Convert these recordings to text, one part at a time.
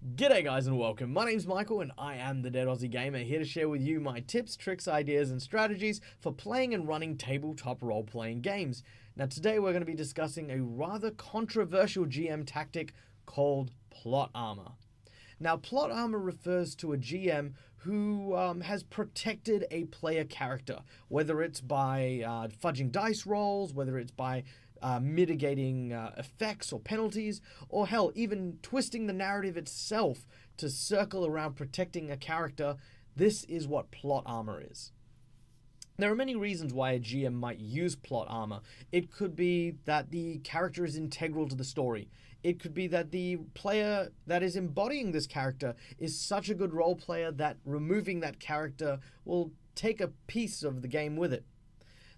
G'day guys and welcome. My name's Michael and I am the Dead Aussie Gamer, here to share with you my tips, tricks, ideas and strategies for playing and running tabletop role-playing games. Now today we're going to be discussing a rather controversial GM tactic called plot armor. Now plot armor refers to a GM who has protected a player character, whether it's by fudging dice rolls, whether it's by mitigating effects or penalties, or hell, even twisting the narrative itself to circle around protecting a character. This is what plot armor is. There are many reasons why a GM might use plot armor. It could be that the character is integral to the story. It could be that the player that is embodying this character is such a good role player that removing that character will take a piece of the game with it.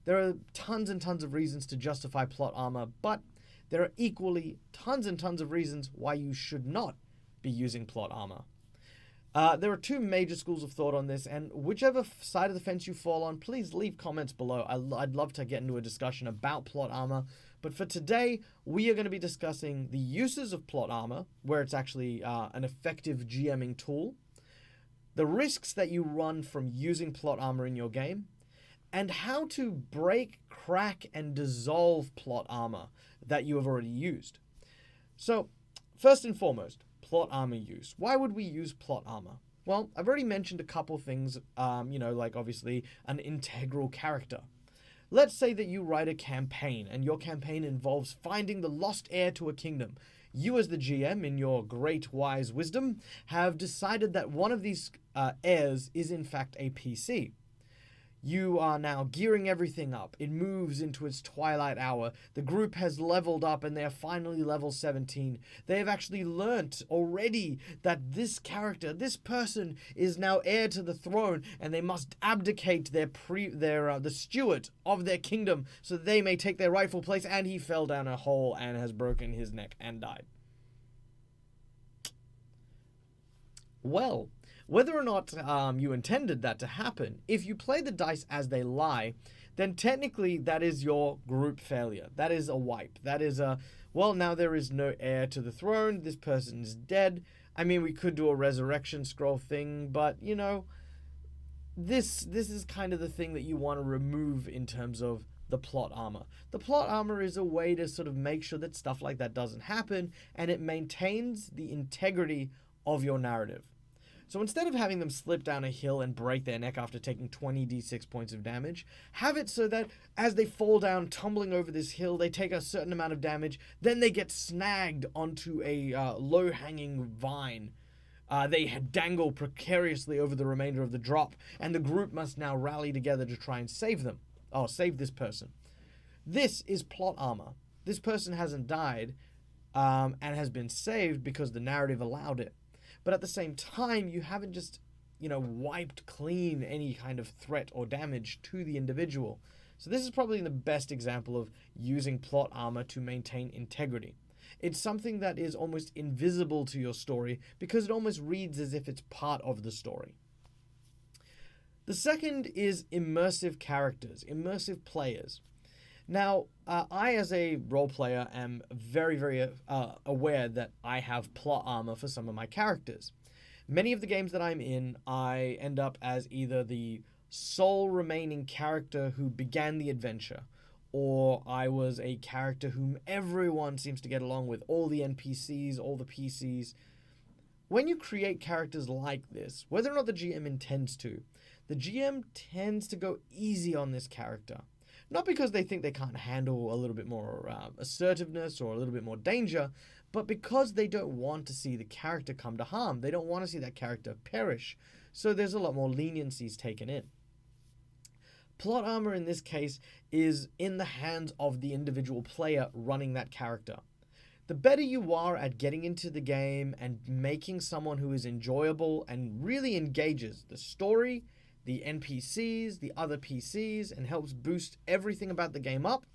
There are tons and tons of reasons to justify plot armor, but there are equally tons and tons of reasons why you should not be using plot armor. There are two major schools of thought on this, and whichever side of the fence you fall on, please leave comments below. I'd love to get into a discussion about plot armor, but for today, we are going to be discussing the uses of plot armor, where it's actually an effective GMing tool, the risks that you run from using plot armor in your game, and how to break, crack, and dissolve plot armor that you have already used. So, first and foremost, plot armor use. Why would we use plot armor? Well, I've already mentioned a couple things, like obviously an integral character. Let's say that you write a campaign, and your campaign involves finding the lost heir to a kingdom. You as the GM, in your great wise wisdom, have decided that one of these heirs is in fact a PC. You are now gearing everything up. It moves into its twilight hour. The group has leveled up and they are finally level 17. They have actually learnt already that this character, this person, is now heir to the throne, and they must abdicate the steward of their kingdom so that they may take their rightful place, and he fell down a hole and has broken his neck and died. Well, whether or not you intended that to happen, if you play the dice as they lie, then technically that is your group failure. That is a wipe. That is now there is no heir to the throne. This person is dead. I mean, we could do a resurrection scroll thing, but, this is kind of the thing that you want to remove in terms of the plot armor. The plot armor is a way to sort of make sure that stuff like that doesn't happen, and it maintains the integrity of your narrative. So instead of having them slip down a hill and break their neck after taking 20d6 points of damage, have it so that as they fall down tumbling over this hill, they take a certain amount of damage, then they get snagged onto a low-hanging vine. They dangle precariously over the remainder of the drop, and the group must now rally together to try and save them. Oh, save this person. This is plot armor. This person hasn't died and has been saved because the narrative allowed it. But at the same time, you haven't just, wiped clean any kind of threat or damage to the individual. So this is probably the best example of using plot armor to maintain integrity. It's something that is almost invisible to your story because it almost reads as if it's part of the story. The second is immersive characters, immersive players. Now, I as a role player am very, very aware that I have plot armor for some of my characters. Many of the games that I'm in, I end up as either the sole remaining character who began the adventure, or I was a character whom everyone seems to get along with, all the NPCs, all the PCs. When you create characters like this, whether or not the GM intends to, the GM tends to go easy on this character. Not because they think they can't handle a little bit more assertiveness or a little bit more danger, but because they don't want to see the character come to harm. They don't want to see that character perish. So there's a lot more leniencies taken in. Plot armor in this case is in the hands of the individual player running that character. The better you are at getting into the game and making someone who is enjoyable and really engages the story, the NPCs, the other PCs, and helps boost everything about the game up,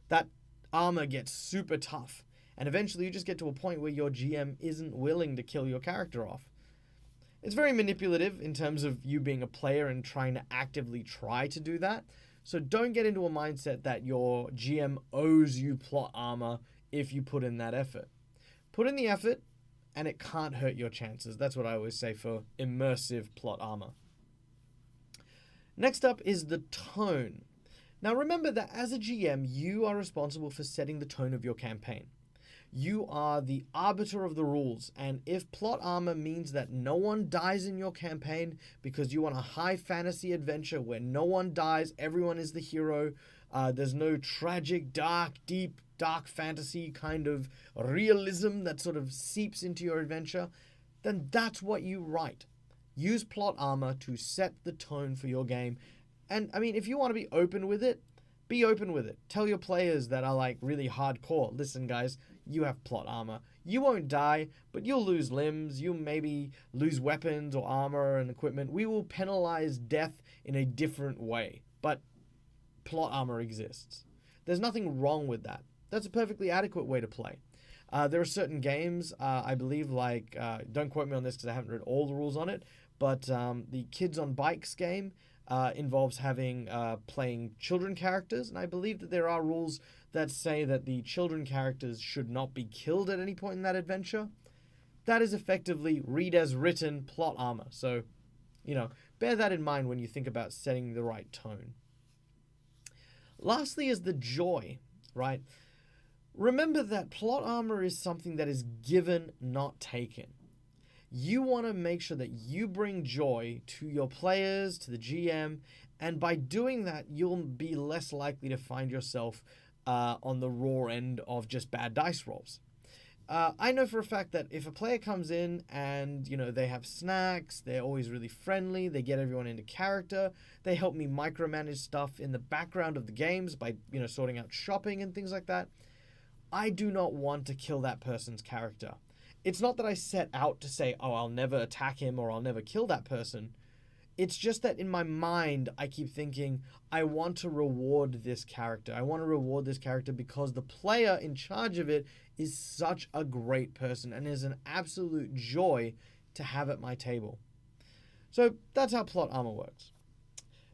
that armor gets super tough. And eventually you just get to a point where your GM isn't willing to kill your character off. It's very manipulative in terms of you being a player and trying to actively try to do that. So don't get into a mindset that your GM owes you plot armor if you put in that effort. Put in the effort and it can't hurt your chances. That's what I always say for immersive plot armor. Next up is the tone. Now remember that as a GM, you are responsible for setting the tone of your campaign. You are the arbiter of the rules, and if plot armor means that no one dies in your campaign because you want a high fantasy adventure where no one dies, everyone is the hero, there's no tragic, deep, dark fantasy kind of realism that sort of seeps into your adventure, then that's what you write. Use plot armor to set the tone for your game. And I mean, if you want to be open with it, be open with it. Tell your players that are like really hardcore, listen guys, you have plot armor. You won't die, but you'll lose limbs. You'll maybe lose weapons or armor and equipment. We will penalize death in a different way, but plot armor exists. There's nothing wrong with that. That's a perfectly adequate way to play. There are certain games, I believe, like, don't quote me on this because I haven't read all the rules on it, but the Kids on Bikes game involves playing children characters, and I believe that there are rules that say that the children characters should not be killed at any point in that adventure. That is effectively read as written plot armor. So, bear that in mind when you think about setting the right tone. Lastly is the joy, right? Remember that plot armor is something that is given, not taken. You want to make sure that you bring joy to your players, to the GM, and by doing that, you'll be less likely to find yourself on the raw end of just bad dice rolls. I know for a fact that if a player comes in and, they have snacks, they're always really friendly, they get everyone into character, they help me micromanage stuff in the background of the games by, sorting out shopping and things like that, I do not want to kill that person's character. It's not that I set out to say, oh, I'll never attack him or I'll never kill that person. It's just that in my mind, I keep thinking, I want to reward this character. I want to reward this character because the player in charge of it is such a great person and is an absolute joy to have at my table. So that's how plot armor works.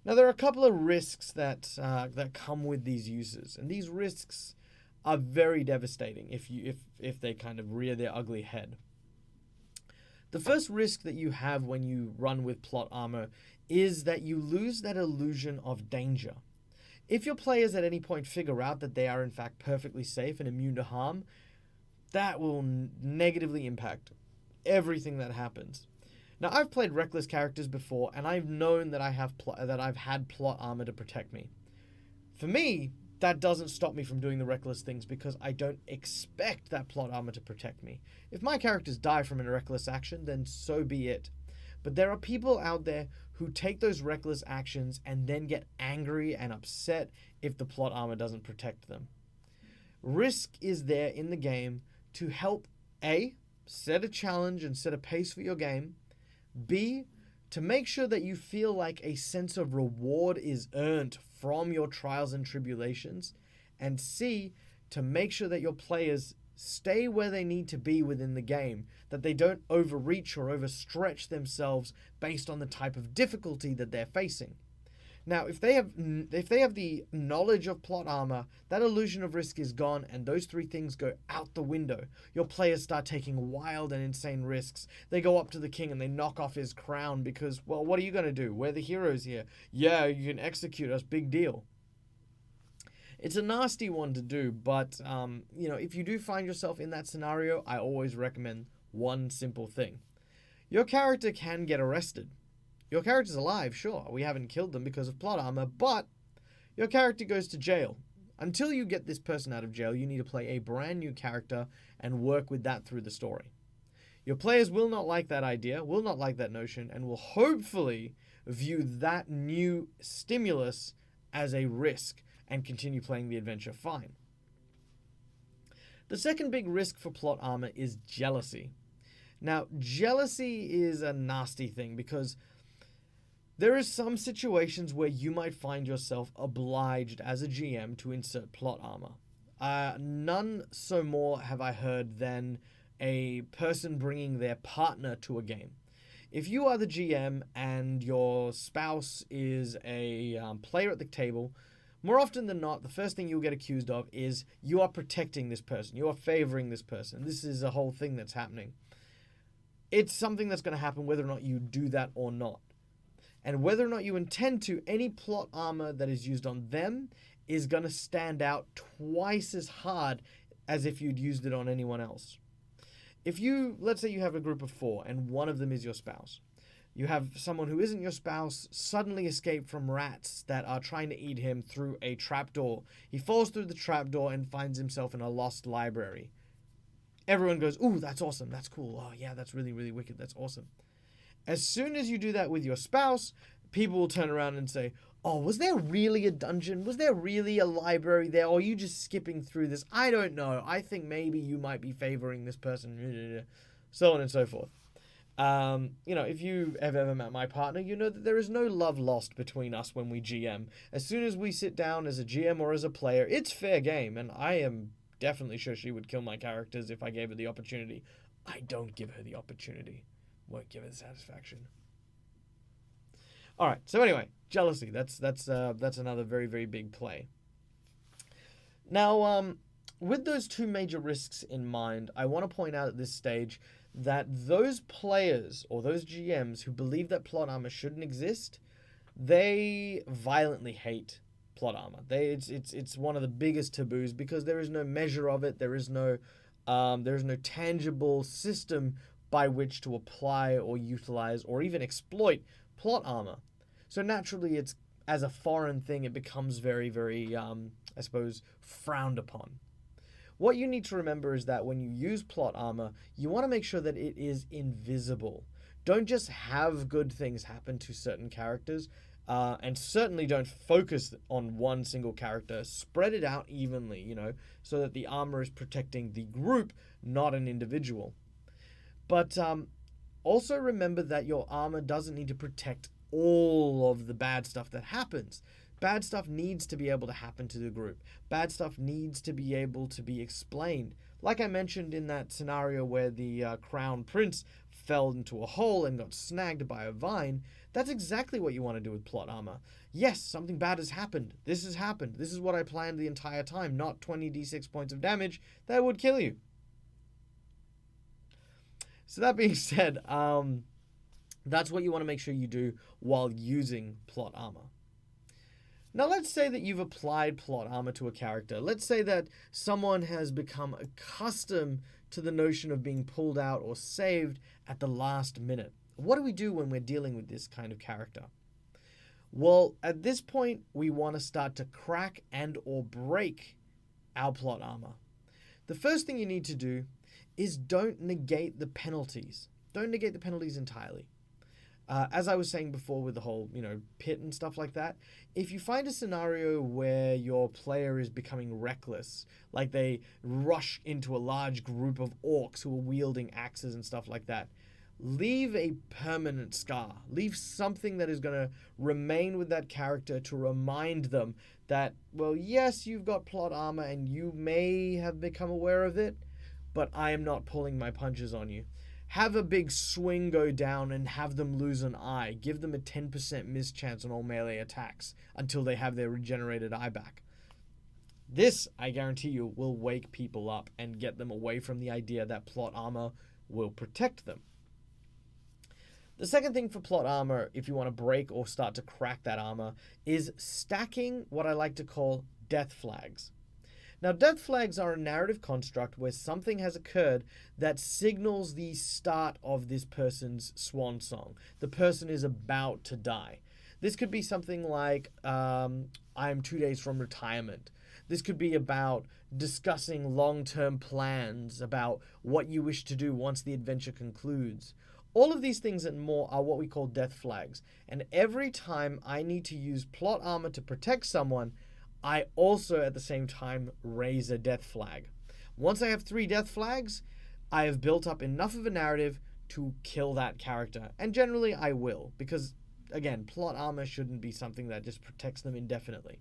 Now, there are a couple of risks that come with these uses, and these risks are very devastating if they kind of rear their ugly head. The first risk that you have when you run with plot armor is that you lose that illusion of danger. If your players at any point figure out that they are in fact perfectly safe and immune to harm, that will negatively impact everything that happens. Now, I've played reckless characters before, and I've known that I've had plot armor to protect me. For me, that doesn't stop me from doing the reckless things because I don't expect that plot armor to protect me. If my characters die from a reckless action, then so be it. But there are people out there who take those reckless actions and then get angry and upset if the plot armor doesn't protect them. Risk is there in the game to help A, set a challenge and set a pace for your game, B, to make sure that you feel like a sense of reward is earned from your trials and tribulations, and C, to make sure that your players stay where they need to be within the game, that they don't overreach or overstretch themselves based on the type of difficulty that they're facing. Now, if they have the knowledge of plot armor, that illusion of risk is gone, and those three things go out the window. Your players start taking wild and insane risks. They go up to the king and they knock off his crown because, well, what are you going to do? We're the heroes here. Yeah, you can execute us. Big deal. It's a nasty one to do, but, if you do find yourself in that scenario, I always recommend one simple thing. Your character can get arrested. Your character's alive, sure, we haven't killed them because of plot armor, but your character goes to jail. Until you get this person out of jail, you need to play a brand new character and work with that through the story. Your players will not like that idea, will not like that notion, and will hopefully view that new stimulus as a risk and continue playing the adventure fine. The second big risk for plot armor is jealousy. Now, jealousy is a nasty thing because there is some situations where you might find yourself obliged as a GM to insert plot armor. None so more have I heard than a person bringing their partner to a game. If you are the GM and your spouse is a player at the table, more often than not, the first thing you'll get accused of is you are protecting this person, you are favoring this person. This is a whole thing that's happening. It's something that's going to happen whether or not you do that or not. And whether or not you intend to, any plot armor that is used on them is going to stand out twice as hard as if you'd used it on anyone else. If you, let's say you have a group of 4 and one of them is your spouse. You have someone who isn't your spouse suddenly escape from rats that are trying to eat him through a trapdoor. He falls through the trapdoor and finds himself in a lost library. Everyone goes, ooh, that's awesome, that's cool, oh yeah, that's really, really wicked, that's awesome. As soon as you do that with your spouse, people will turn around and say, oh, was there really a dungeon? Was there really a library there? Or are you just skipping through this? I don't know. I think maybe you might be favoring this person. So on and so forth. If you have ever met my partner, you know that there is no love lost between us when we GM. As soon as we sit down as a GM or as a player, it's fair game. And I am definitely sure she would kill my characters if I gave her the opportunity. I don't give her the opportunity. Won't give her the satisfaction. All right. So anyway, jealousy. That's another very, very big play. Now, with those two major risks in mind, I want to point out at this stage that those players or those GMs who believe that plot armor shouldn't exist, they violently hate plot armor. It's one of the biggest taboos because there is no measure of it. There is no tangible system by which to apply or utilize or even exploit plot armor. So naturally, it's as a foreign thing, it becomes very, very, I suppose, frowned upon. What you need to remember is that when you use plot armor, you want to make sure that it is invisible. Don't just have good things happen to certain characters, and certainly don't focus on one single character. Spread it out evenly, so that the armor is protecting the group, not an individual. But also remember that your armor doesn't need to protect all of the bad stuff that happens. Bad stuff needs to be able to happen to the group. Bad stuff needs to be able to be explained. Like I mentioned in that scenario where the crown prince fell into a hole and got snagged by a vine, that's exactly what you want to do with plot armor. Yes, something bad has happened. This has happened. This is what I planned the entire time, not 20d6 points of damage that would kill you. So that being said, that's what you want to make sure you do while using plot armor. Now let's say that you've applied plot armor to a character. Let's say that someone has become accustomed to the notion of being pulled out or saved at the last minute. What do we do when we're dealing with this kind of character? Well, at this point, we want to start to crack and or break our plot armor. The first thing you need to do is don't negate the penalties. Don't negate the penalties entirely. As I was saying before with the whole, pit and stuff like that, if you find a scenario where your player is becoming reckless, like they rush into a large group of orcs who are wielding axes and stuff like that, leave a permanent scar. Leave something that is going to remain with that character to remind them that, well, yes, you've got plot armor and you may have become aware of it, but I am not pulling my punches on you. Have a big swing go down and have them lose an eye. Give them a 10% miss chance on all melee attacks until they have their regenerated eye back. This, I guarantee you, will wake people up and get them away from the idea that plot armor will protect them. The second thing for plot armor, if you want to break or start to crack that armor, is stacking what I like to call death flags. Now, death flags are a narrative construct where something has occurred that signals the start of this person's swan song. The person is about to die. This could be something like, I'm 2 days from retirement. This could be about discussing long-term plans about what you wish to do once the adventure concludes. All of these things and more are what we call death flags. And every time I need to use plot armor to protect someone, I also, at the same time, raise a death flag. Once I have 3 death flags, I have built up enough of a narrative to kill that character. And generally, I will, because, again, plot armor shouldn't be something that just protects them indefinitely.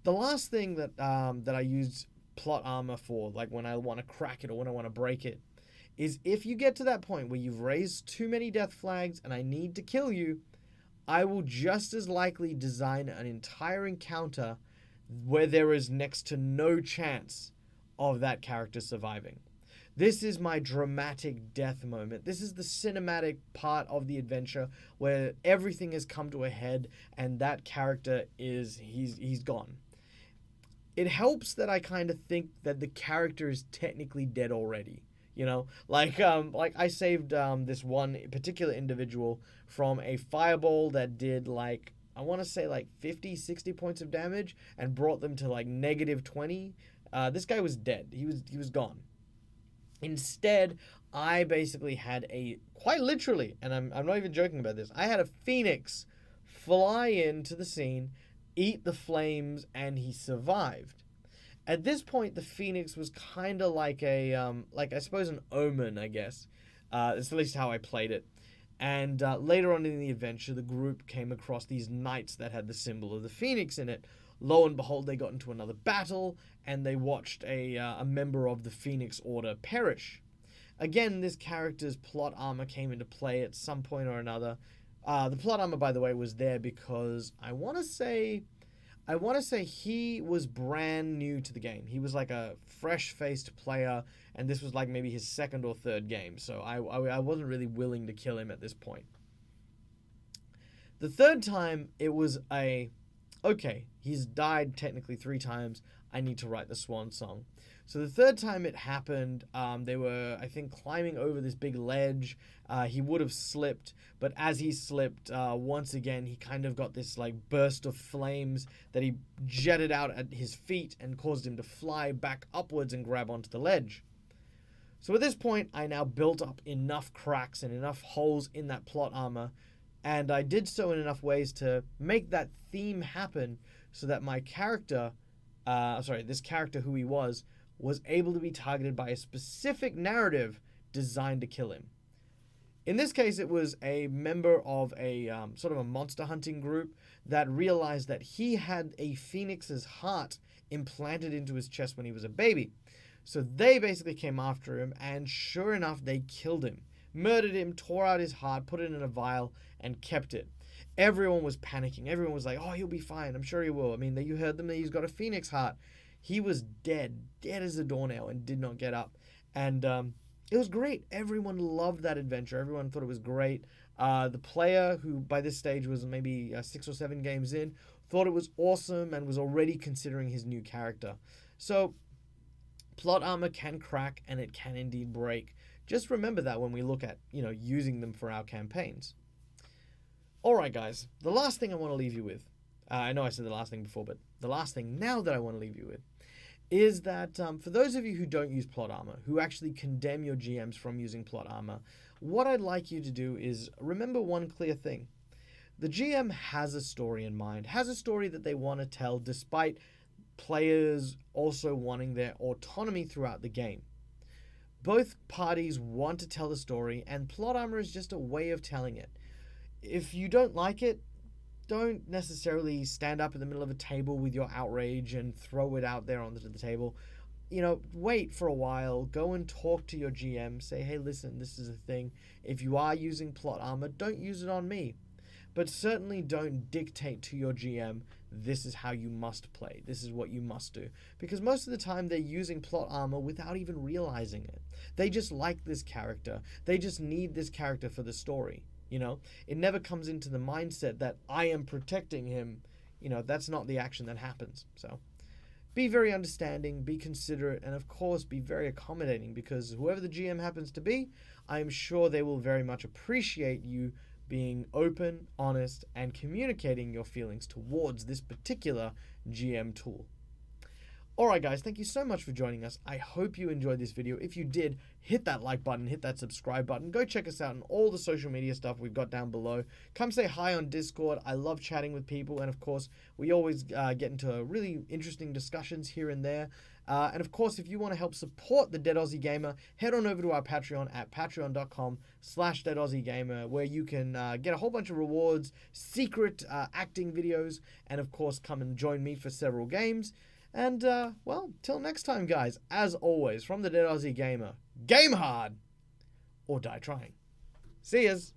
The last thing that I use plot armor for, like when I want to crack it or when I want to break it, is if you get to that point where you've raised too many death flags and I need to kill you, I will just as likely design an entire encounter where there is next to no chance of that character surviving. This is my dramatic death moment. This is the cinematic part of the adventure where everything has come to a head and that character he's gone. It helps that I kind of think that the character is technically dead already. Like I saved this one particular individual from a fireball that did like, I want to say like 50, 60 points of damage and brought them to like negative 20. This guy was dead. He was gone. Instead, I basically had quite literally, and I'm not even joking about this, I had a phoenix fly into the scene, eat the flames, and he survived. At this point, the phoenix was kind of like I suppose an omen, I guess. It's at least how I played it. And later on in the adventure, the group came across these knights that had the symbol of the phoenix in it. Lo and behold, they got into another battle, and they watched a member of the Phoenix Order perish. Again, this character's plot armor came into play at some point or another. The plot armor, by the way, was there because I want to say he was brand new to the game. He was like a fresh-faced player, and this was like maybe his second or third game. So I wasn't really willing to kill him at this point. The third time, it was okay, he's died technically 3 times. I need to write the swan song. So the third time it happened, they were, I think, climbing over this big ledge. He would have slipped, but as he slipped, once again, he kind of got this like burst of flames that he jetted out at his feet and caused him to fly back upwards and grab onto the ledge. So at this point, I now built up enough cracks and enough holes in that plot armor, and I did so in enough ways to make that theme happen so that my character, this character who he was able to be targeted by a specific narrative designed to kill him. In this case, it was a member of a sort of a monster hunting group that realized that he had a phoenix's heart implanted into his chest when he was a baby. So they basically came after him, and sure enough, they killed him. Murdered him, tore out his heart, put it in a vial, and kept it. Everyone was panicking. Everyone was like, oh, he'll be fine. I'm sure he will. I mean, you heard them that he's got a phoenix heart. He was dead as a doornail, and did not get up. And it was great. Everyone loved that adventure. Everyone thought it was great. The player, who by this stage was maybe 6 or 7 games in, thought it was awesome and was already considering his new character. So, plot armor can crack, and it can indeed break. Just remember that when we look at, using them for our campaigns. Alright guys, the last thing I want to leave you with, I know I said the last thing before, but the last thing now that I want to leave you with, is that for those of you who don't use plot armor, who actually condemn your GMs from using plot armor, what I'd like you to do is remember one clear thing. The GM has a story in mind, has a story that they want to tell despite players also wanting their autonomy throughout the game. Both parties want to tell the story, and plot armor is just a way of telling it. If you don't like it, don't necessarily stand up in the middle of a table with your outrage and throw it out there onto the table. Wait for a while, go and talk to your GM, say, hey, listen, this is a thing. If you are using plot armor, don't use it on me. But certainly don't dictate to your GM, this is how you must play, this is what you must do. Because most of the time they're using plot armor without even realizing it. They just like this character. They just need this character for the story. It never comes into the mindset that I am protecting him. That's not the action that happens. So be very understanding, be considerate, and of course be very accommodating, because whoever the GM happens to be, I am sure they will very much appreciate you being open, honest, and communicating your feelings towards this particular GM tool. Alright guys, thank you so much for joining us. I hope you enjoyed this video. If you did, hit that like button, hit that subscribe button. Go check us out on all the social media stuff we've got down below. Come say hi on Discord. I love chatting with people, and of course, we always get into really interesting discussions here and there. And of course, if you want to help support the Dead Aussie Gamer, head on over to our Patreon at patreon.com/deadaussiegamer, where you can get a whole bunch of rewards, secret acting videos, and of course, come and join me for several games. And, well, till next time, guys, as always, from the Dead Aussie Gamer, game hard or die trying. See yas!